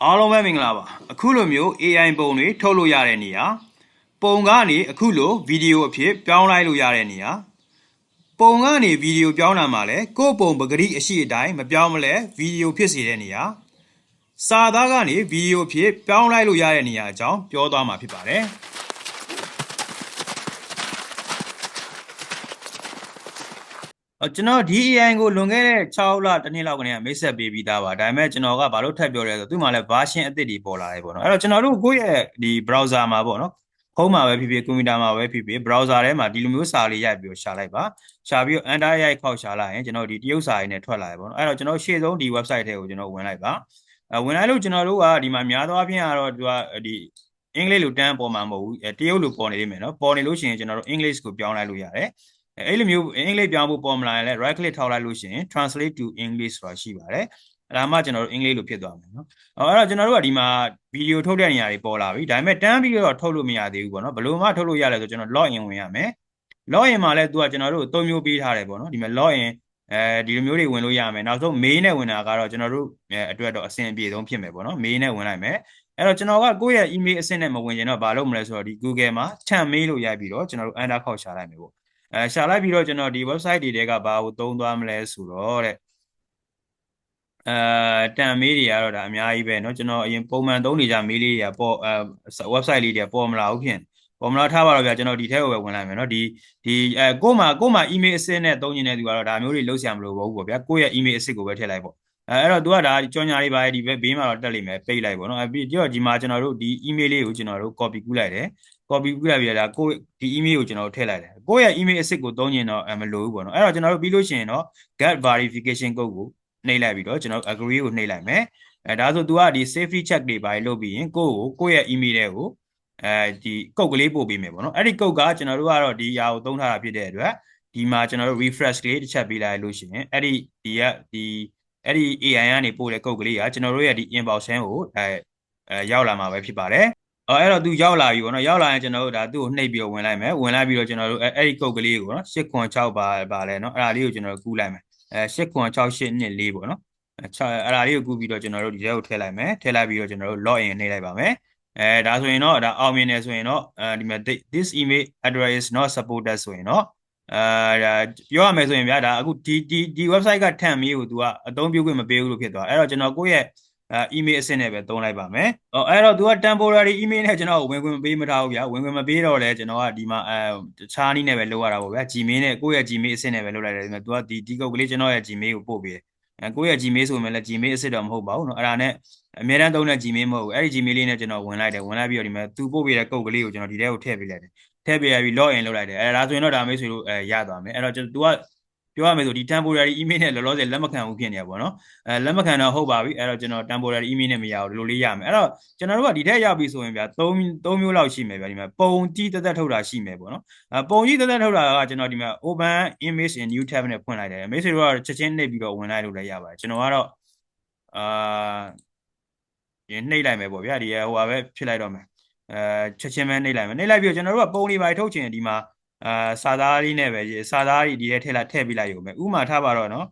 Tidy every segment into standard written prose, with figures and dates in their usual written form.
အားလုံးပဲမင်္ဂလာပါအခုလိုမျိုး AI ပုံတွေထုတ်လို့ရတဲ့နေရာပုံကနေအခုလိုဗီဒီယိုအဖြစ်ပြောင်းလိုက်လို့ရတဲ့နေရာပုံကနေဗီဒီယိုပြောင်းလာမှလည်းကိုယ့်ပုံပကတိအရှိအတိုင်းမပြောင်းမလဲဗီဒီယိုဖြစ်စေတဲ့နေရာစာသားကနေဗီဒီယိုအဖြစ်ပြောင်းလိုက်လို့ရတဲ့နေရာအကြောင်းပြောသွားမှာဖြစ်ပါတယ်ကျွန်တော်ဒီ AI ကိုလွန်ခဲ့တဲ့6လတစ်နှစ်လောက်ကနေမိတ်ဆက်ပေးပြီးသားပါဒါပေမဲ့ကျွန်တော်ကဘာလို့ထပ်ပြောလဲဆိုသူ့မှာလည်း version အသစ်တွေပေါ်လာတယ်ပေါ့နော်အဲ့တော့ကျွန်တော်တို့ကိုယ့်ရဲ့ဒီ browser မှာပေါ့နော်ဖုန်းမှာပဲဖြစ်ဖြစ်ကွန်ပျူတာမှာပဲဖြစ်ဖြစ် browser ထဲမှာဒီလိုမျိုးစာလေးရိုက်ပြီးရှာလိုက်ပါရှာပြီးတော့ enter ရိုက်ခောက်ရှာလိုက်ရင်ကျွန်တော်ဒီတရုတ်စာရင်းနဲ့ထွက်လာတယ်ပေါ့နော်အဲ့တော့ကျွန်တော်ရှေ့ဆုံးဒီ website ထဲကိုကျွန်တော်ဝင်လိုက်ပါဝင်လိုက်လို့ကျွန်တော်တို့ကဒီမှာများသောအားဖြင့်ကတော့သူကဒီအင်္ဂလိပ်လိုတန်းပေါ်မှာမဟုတ်ဘူးတရုတ်လိုပေါ်နေလိမ့်မယ်နော်ပေါ်နေလို့ရှိရင်ကျွန်တော်တို့ English ကိုပြောင်းလိုက်လို့ရတယ်အဲ့လိုမျိုးအင်္ဂလိပ်ပြောင်းဖို့ပေါ်မလာရင်လည်း right click ထောက်လိုက်လို့ရှိရင် translate to English ဆိုတာရှိပါတယ်အဲ့ဒါမှကျွန်တော်တို့အင်္ဂလိပ်လိုဖြစ်သွားမယ်နော်အဲ့တော့ကျွန်တော်တို့ကဒီမှာဗီဒီယိုထုတ်တဲ့နေရာတွေပေါ်လာပြီဒါပေမဲ့တန်းပြီးတော့ထုတ်လို့မရသေးဘူးပေါ့နော်ဘယ်လိုမှထုတ်လို့ရလဲဆိုကျွန်တော် log in ဝင်ရမယ် log in မှာလည်းသူကကျွန်တော်တို့၃မျိုးပေးထားတယ်ပေါ့နော်ဒီမှာ log in ဒီလိုမျိုးတွေဝင်လို့ရမယ်နောက်ဆုံး mail နဲ့ဝင်တာကတော့ကျွန်တော်တို့အတွက်တော့အဆင်အပြေဆုံးဖြစ်မယ်ပေါ့နော် mail နဲ့ဝင်လိုက်မယ်အဲ့တော့ကျွန်တော်ကကိုယ့်ရဲ့ email အဆင့်နဲ့မဝင်ရင်တော့ဘာလုပ်မလဲဆိုတော့ဒီ Google မှာ temp mail လို့ရိုက်ပြီးတော့ကျွန်တော်တို့ enter ခောက်ရှာလိုက်မယ်ပေါ့ရှာလိုက်ပြီးတော့ကျွန်တော်ဒီ website တွေတဲကဘာကိုသုံးသွားမလဲဆိုတော့တဲ့တန်မေးတွေကတော့ဒါအများကြီးပဲเนาะကျွန်တော်အရင်ပုံမှန်သုံးနေကြမေးလေးတွေကပေါ်website လေးတွေပေါ်မလာဘူးဖြစ်ပေါ်မလာထားပါတော့ဗျာကျွန်တော်ဒီထဲကိုပဲဝင်လိုက်မယ်เนาะဒီကို့မှာ email အစစ်နဲ့သုံးနေတဲ့သူကတော့ဒါမျိုးတွေလုပ်ဆရာမလိုဘူးပေါ့ဗျာကိုယ့်ရဲ့ email အစစ်ကိုပဲထည့်လိုက်ပေါ့အဲ့တော့ तू ကဒါကြော်ညာလေးပါဒီဘေးမှာတော့တက်လိမ့်မယ်ပိတ်လိုက်ပေါ့เนาะပြီးတော့ဒီမှာကျွန်တော်တို့ဒီ email လေးကိုကျွန်တော်တို့ copy ကူးလိုက်တယ် copy ကူးလိုက်ပြီးတော့ဒါကိုဒီ email ကိုကျွန်တော်တို့ထည့်လိုက်တယ်ကိုယ့်ရဲ့ email အစစ်ကိုသုံးရင်တော့မလိုဘူးပေါ့เนาะအဲ့တော့ကျွန်တော်တို့ပြီးလို့ရှိရင်တော့ get verification code ကိုနှိပ်လိုက်ပြီးတော့ကျွန်တော် agree ကိုနှိပ်လိုက်မယ်ဒါဆို तू ကဒီ safety check တွေပါလုပ်ပြီးရင်ကိုယ့်ရဲ့ email တွေကိုဒီကုတ်ကလေးပို့ပေးမယ်ပေါ့နော်အဲ့ဒီကုတ်ကကျွန်တော်တို့ကတော့ဒီຢာကိုသုံးထားတာဖြစ်တဲ့အတွက်ဒီမှာကျွန်တော်တို့ refresh ကလေးတစ်ချက်ပေးလိုက်လို့ရှိရင်အဲ့ဒီ AI ကနေပို့တဲ့ကုတ်ကလေးကကျွန်တော်တို့ရဲ့ဒီ inbox ထဲကိုရောက်လာမှာပဲဖြစ်ပါတယ်အဲ့တော့ तू ရောက်လာပြီပေါ့နော်ရောက်လာရင်ကျွန်တော်တို့ဒါသူ့ကိုနှိပ်ပြီးဝင်လိုက်မယ်ဝင်လိုက်ပြီးတော့ကျွန်တော်တို့အဲ့ဒီကုတ်ကလေးကိုနော်806ပါလဲနော်အဲ့ဒါလေးကိုကျွန်တော်တို့ကူးလိုက်မယ်89684ပေါ့နော်အဲ့ဒါလေးကိုကူးပြီးတော့ကျွန်တော်တို့ဒီထဲကိုထည့်လိုက်မယ်ထည့်လိုက်ပြီးတော့ကျွန်တော်တို့ log in နှိပ်လိုက်ပါမယ်ဒါဆိုရင်တော့ဒါအောင်မြင်တယ်ဆိုရင်တော့ဒီမှာ this email address is not supported ဆိုရင်တော့ဒါပြောရမယ်ဆိုရင်ဗျာဒါအခုဒီ website ကထန့်မီးကို तू ကအသုံးပြုခွင့်မပေးဘူးလို့ဖြစ်သွားအဲ့တော့ကျွန်တော်ကိုယ့်ရဲ့email အဆင့်နဲ့ပဲသုံးလိုက်ပါမယ်အဲ့တော့ तू က temporary email နဲ့ကျွန်တော်ဝင်ခွင့်မပေးမထားဘူးဗျာဝင်ခွင့်မပေးတော့လဲကျွန်တော်ကဒီမှာတခြားနည်းနဲ့ပဲလုပ်ရတာပေါ့ဗျာ Gmail နဲ့ကိုယ့်ရဲ့ Gmail အဆင့်နဲ့ပဲလုပ်လိုက်တယ်ဒီမှာ तू ကဒီကုတ်ကလေးကျွန်တော်ရဲ့ Gmail ကိုပို့ပေးတယ်ကိုယ့်ရဲ့ Gmail ဆိုရင်လည်း Gmail အဆင့်တော့မဟုတ်ပါဘူးเนาะအဲ့ဒါနဲ့အများတန်းသုံးတဲ့ Gmail မဟုတ်ဘူးအဲ့ဒီ Gmail လေးနဲ့ကျွန်တော်ဝင်လိုက်တယ်ဝင်လိုက်ပြီးတော့ဒီမှာ तू ပို့ပေးတဲ့ကုတ်ကလေးကိုကျွန်တော်ဒီထဲကိုထည့်ပေးလိုက်တယ်ထည့်ပေးရပြီး log in လုပ်လိုက်တယ်ဒါဆိုရင်တော့ဒါမိတ်ဆွေတို့ရသွားမယ်အဲ့တော့ तू ကပြောရမယ်ဆိုဒီ temporary email နဲ့လောလောဆယ်လက်မခံဘူးဖြစ်နေတာပေါ့နော်လက်မခံတော့ဟုတ်ပါပြီအဲ့တော့ကျွန်တော် temporary email နဲ့မရဘူးဒီလိုလေးရမယ်အဲ့တော့ကျွန်တော်တို့ကဒီထက်ရောက်ပြီဆိုရင်ဗျာ3မျိုးလောက်ရှိမယ်ဗျာဒီမှာပုံကြီးတက်ထုတ်တာရှိမယ်ပေါ့နော်ပုံကြီးတက်ထုတ်တာကကျွန်တော်ဒီမှာ open image in new tab နဲ့ဖွင့်လိုက်တယ်မိတ်ဆွေတို့ကချက်ချင်းနှိပ်ပြီးတော့ဝင်လိုက်လို့လည်းရပါတယ်ကျွန်တော်ကတော့ဒီနှိပ်လိုက်မယ်ပေါ့ဗျာဒီဟိုပါပဲဖြစ်လိုက်တော့မယ်ချက်ချင်းပဲနှိပ်လိုက်မယ်နှိပ်လိုက်ပြီးတော့ကျွန်တော်တို့ကပုံလေးပါထုတ်ချင်ဒီမှာစာသားလေးနဲ့ပဲစာသားတွေဒီထဲထည့်ပြီးလိုက်ရုံပဲဥမာထားပါတော့နော်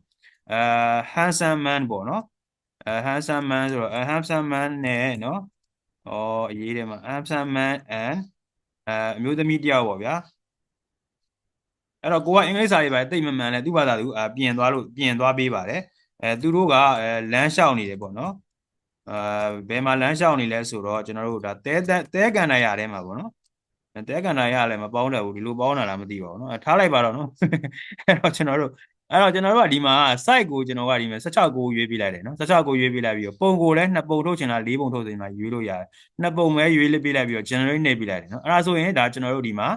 handsome man ပေါ့နော်handsome man ဆိုတော့handsome man နဲ့နော်အရေးတယ်မှာ handsome man and အမျိုးသမီးတယောက်ပေါ့ဗျာအဲ့တော့ကိုကအင်္ဂလိပ်စာတွေပဲသိမမှန်လဲသူ့ဘာသာသူပြင်သွားပေးပါတယ်သူတို့ကလမ်းလျှောက်နေတယ်ပေါ့နော်ဘယ်မှာလမ်းလျှောက်နေလဲဆိုတော့ကျွန်တော်တို့ဒါတဲကန်နိုင်ရထဲမှာပေါ့နော်တဲကန်နိုင်ရလည်းမပေါင်းတယ်ဘူးဒီလိုပေါင်းတာလားမသိပါဘူးနော်ထားလိုက်ပါတော့နော်အဲ့တော့ကျွန်တော်တို့ကဒီမှာ site ကိုကျွန်တော်ကဒီမှာ16ကိုရွေးပေးလိုက်တယ်နော်16ကိုရွေးပေးလိုက်ပြီးတော့ပုံကိုလည်း2ပုံထုတ်ချင်လား4ပုံထုတ်ချင်လားရွေးလို့ရတယ်2ပုံပဲရွေးပေးလိုက်ပြီးတော့ generate နေပေးလိုက်တယ်နော်အဲ့ဒါဆိုရင်ဒါကျွန်တော်တို့ဒီမှာ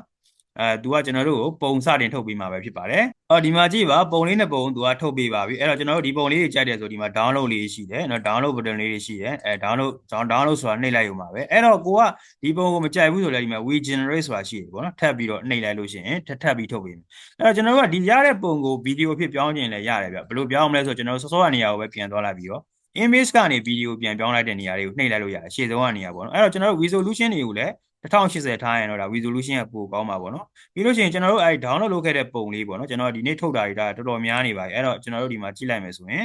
သူကကျွန်တော်တို့ကိုပုံစတင်ထုတ်ပေးမှာပဲဖြစ်ပါတယ်ဒီမှာကြည့်ပါပုံလေး2ပုံသူကထုတ်ပေးပါပြီအဲ့တော့ကျွန်တော်တို့ဒီပုံလေးတွေကြိုက်တယ်ဆိုဒီမှာ download လေးရှိတယ်နော် download button လေးတွေရှိတယ်download ဆိုတာနှိပ်လိုက်ရုံပါပဲအဲ့တော့ကိုကဒီပုံကိုမကြိုက်ဘူးဆိုလည်းဒီမှာ we generate ဆိုတာရှိတယ်ပေါ့နော်ထပ်ပြီးတော့နှိပ်လိုက်လို့ရှိရင်ထပ်ပြီးထုတ်ပေးမယ်အဲ့တော့ကျွန်တော်တို့ကဒီရတဲ့ပုံကိုဗီဒီယိုဖြစ်ပြောင်းခြင်းလည်းရတယ်ဗျဘယ်လိုပြောင်းမလဲဆိုတော့ကျွန်တော်တို့စောစောကနေရာကိုပဲပြန်သွားလိုက်ပြီးတော့ image ကနေဗီဒီယိုပြန်ပြောင်းလိုက်တဲ့နေရာတွေကိုနှိပ်လိုက်လို့ရတယ်ရှေ့ဆုံးကနေရာပေါ့နော်အဲ့တော့ကျွန်တော်တို့ resolution တွေကိုလည်း1080ထားရင်တော့ဒါ resolution ကပိုကောင်းပါပေါ့နော်ပြီးလို့ရှိရင်ကျွန်တော်တို့အဲ့ download လုပ်ခဲ့တဲ့ပုံလေးပေါ့နော်ကျွန်တော်ဒီနေ့ထုတ်တာတွေဒါတော်တော်များနေပါပြီအဲ့တော့ကျွန်တော်တို့ဒီမှာကြည့်လိုက်မယ်ဆိုရင်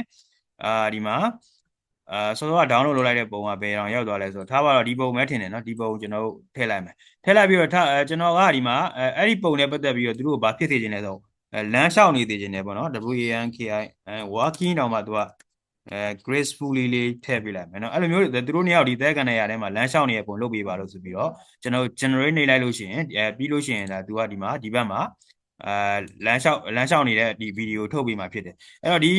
ဒီမှာ စောစောက download လုပ်လိုက်တဲ့ပုံကဘယ်အောင်ရောက်သွားလဲဆိုတော့ထားပါတော့ဒီပုံပဲထင်တယ်နော်ဒီပုံကျွန်တော်တို့ထည့်လိုက်မယ်ထည့်လိုက်ပြီးတော့ကျွန်တော်ကဒီမှာအဲ့ဒီပုံနဲ့ပတ်သက်ပြီးတော့သူတို့ကဘာဖြစ်စေချင်လဲဆိုလမ်းလျှောက်နေသေးချင်တယ်ပေါ့နော် WANKI walking တောင်မှသူကgracefully လေးထည့်ပေးလိုက်မယ်နော်အဲ့လိုမျိုးသူတို့နှစ်ယောက်ဒီသဲကန်တဲ့ຢာထဲမှာလမ်းလျှောက်နေတဲ့ပုံလုပ်ပေးပါလို့ဆိုပြီးတော့ကျွန်တော် generate နေလိုက်လို့ရှိရင်ပြီးလို့ရှိရင်ဒါသူကဒီမှာဒီဘက်မှာလမ်းလျှောက်နေတဲ့ဒီဗီဒီယိုထုတ်ပေးမှာဖြစ်တယ်အဲ့တော့ဒီ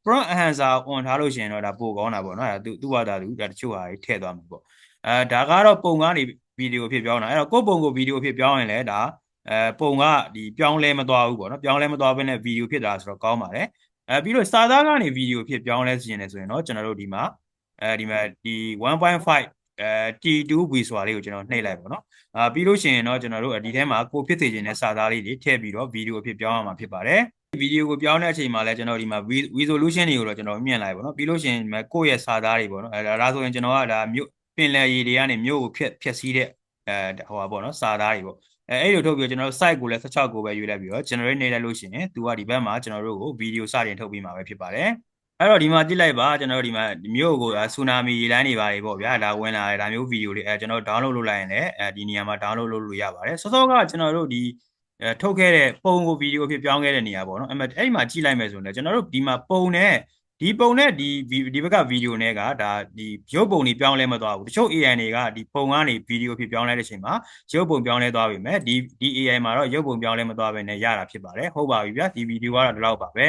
prompt enhancer on ထားလို့ရှိရင်တော့ဒါပိုကောင်းတာပေါ့နော်သူ့ဟာဒါတချို့ဟာတွေထည့်သွားမှာပေါ့ဒါကတော့ပုံကနေဗီဒီယိုဖြစ်ပြောင်းတာအဲ့တော့ကိုယ့်ပုံကိုဗီဒီယိုဖြစ်ပြောင်းရင်လည်းဒါပုံကဒီပြောင်းလဲမသွားဘူးပေါ့နော်ပြောင်းလဲမသွားဘဲနဲ့ဗီဒီယိုဖြစ်တာဆိုတော့ကောင်းပါတယ်ပြီးတော့စာသားကနေဗီဒီယိုဖြစ်ပြောင်းလဲစီရင်နေဆိုရင်တော့ကျွန်တော်တို့ဒီမှာဒီ1.5 T2V ဆိုတာလေးကိုကျွန်တော်နှိပ်လိုက်ပေါ့နော်ပြီးလို့ရှိရင်တော့ကျွန်တော်တို့ဒီထဲမှာကိုဖြစ်စေခြင်းနဲ့စာသားလေးတွေထည့်ပြီးတော့ဗီဒီယိုအဖြစ်ပြောင်းရမှာဖြစ်ပါတယ်ဗီဒီယိုကိုပြောင်းတဲ့အချိန်မှာလည်းကျွန်တော်ဒီမှာ resolution တွေကိုတော့ကျွန်တော်မြင်လိုက်ပေါ့နော်ပြီးလို့ရှိရင်ကိုယ့်ရဲ့စာသားတွေပေါ့နော်ဒါဆိုရင်ကျွန်တော်ကဒါမြို့ပင်လယ်ရေတွေကနေမြို့ကိုဖြတ်စီးတဲ့ဟိုပါပေါ့နော်စာသားတွေပေါ့အဲ့လိုထုတ်ပြီးတော့ကျွန်တော် site ကိုလည်း16ကိုပဲရွေးလိုက်ပြီးတော့ generate နေလိုက်လို့ရှိရင်သူကဒီဘက်မှာကျွန်တော်တို့ကိုဗီဒီယိုစတင်ထုတ်ပြီးမှာပဲဖြစ်ပါတယ်အဲ့တော့ဒီမှာကြည့်လိုက်ပါကျွန်တော်တို့ဒီမှာမြို့ကိုဆူနာမီရေလိုင်းတွေပါတယ်ပေါ့ဗျာဒါဝင်လာတယ်ဒါမျိုးဗီဒီယိုလေးကျွန်တော် download လုပ်လိုက်ရင်လည်းဒီနေရာမှာ download လုပ်လို့ရပါတယ်စောစောကကျွန်တော်တို့ဒီထုတ်ခဲ့တဲ့ပုံကိုဗီဒီယိုဖြစ်ပြောင်းခဲ့တဲ့နေရာပေါ့နော်အဲ့မှာကြည့်လိုက်မယ်ဆိုရင်ကျွန်တော်တို့ဒီမှာပုံနဲ့ဒီဘက်ကဗီဒီယိုနဲ့ကဒါဒီရုပ်ပုံတွေပြောင်းလဲမသွားဘူးတချို့ AI တွေကဒီပုံကနေဗီဒီယိုဖြစ်ပြောင်းလဲတဲ့အချိန်မှာရုပ်ပုံပြောင်းလဲသွားပြီမဲ့ဒီ AI မှာတော့ရုပ်ပုံပြောင်းလဲမသွားဘဲနဲ့ရတာဖြစ်ပါတယ်ဟုတ်ပါပြီဗျာဒီဗီဒီယိုကတော့ဒီလောက်ပါပဲ